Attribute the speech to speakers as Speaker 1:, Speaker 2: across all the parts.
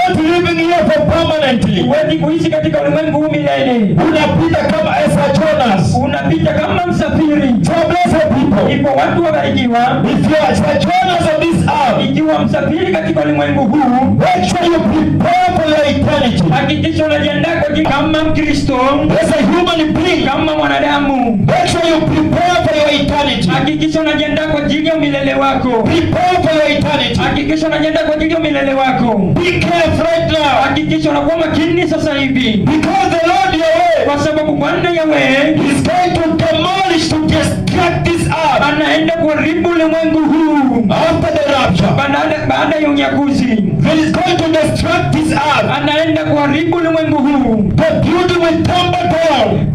Speaker 1: not living here for permanently.
Speaker 2: Huwezi kuishi katika ulimwengu huu milele.
Speaker 1: Unapita kama Jonas.
Speaker 2: Unapita kama msafiri.
Speaker 1: So blessed people,
Speaker 2: Ipo watu wabarikiwa.
Speaker 1: if you are Jonas on this earth,
Speaker 2: Ikiwa msafiri katika ulimwengu huu,
Speaker 1: make sure you prepare for your eternity.
Speaker 2: hakikisha unajiandaa kwa ajili kama Mkristo,
Speaker 1: As a human being,
Speaker 2: kama mwanadamu.
Speaker 1: make sure you prepare for your eternity.
Speaker 2: Hakikisha unajiandaa kwa ajili ya milele wako.
Speaker 1: Prepare for your eternity.
Speaker 2: Hakikisha unajiandaa kwa ajili ya milele wako.
Speaker 1: Be careful right now.
Speaker 2: Hakikisha unakuwa makini sasa hivi.
Speaker 1: Because the Lord Yahweh
Speaker 2: Kwa sababu Bwana Yahweh
Speaker 1: is going to demolish, to destruct this earth
Speaker 2: anaenda kuharibu ulimwengu huu.
Speaker 1: after the rapture.
Speaker 2: Baada ya unyakuzi.
Speaker 1: He is going to destruct this earth.
Speaker 2: Anaenda kuharibu ulimwengu huu.
Speaker 1: The beauty will tumble down.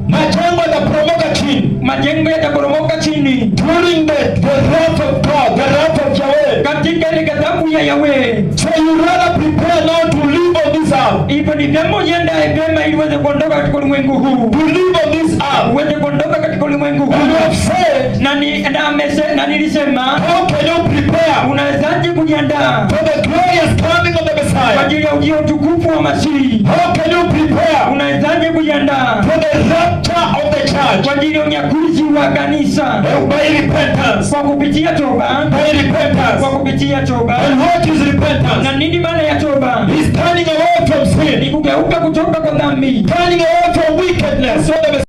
Speaker 1: Majengo yataporomoka chini.
Speaker 2: Majengo yataporomoka chini.
Speaker 1: During the wrath of God, the wrath of Yahweh.
Speaker 2: Katika ile ghadhabu ya Yahweh.
Speaker 1: So you rather prepare now to live on this earth.
Speaker 2: Hivyo ni vyema ujiandae vyema ili uweze kuondoka katika ulimwengu huu.
Speaker 1: To live on this earth.
Speaker 2: Uweze kuondoka katika ulimwengu huu.
Speaker 1: And you have said,
Speaker 2: na nilisema,
Speaker 1: how can you prepare
Speaker 2: unawezaje kujiandaa
Speaker 1: for the glorious coming of the
Speaker 2: kwa
Speaker 1: Messiah?
Speaker 2: ajili ya ujio utukufu wa Masihi?
Speaker 1: How can you prepare
Speaker 2: Unawezaje kujiandaa
Speaker 1: for the rapture of the church?
Speaker 2: kwa ajili ya unyakuzi wa kanisa?
Speaker 1: By repentance.
Speaker 2: Kwa kupitia toba.
Speaker 1: By repentance.
Speaker 2: Kwa kupitia toba.
Speaker 1: And what is repentance?
Speaker 2: Na nini maana ya toba?
Speaker 1: Is turning away from sin.
Speaker 2: Ni kugeuka kutoka kwa dhambi.
Speaker 1: Turning away from wickedness. So the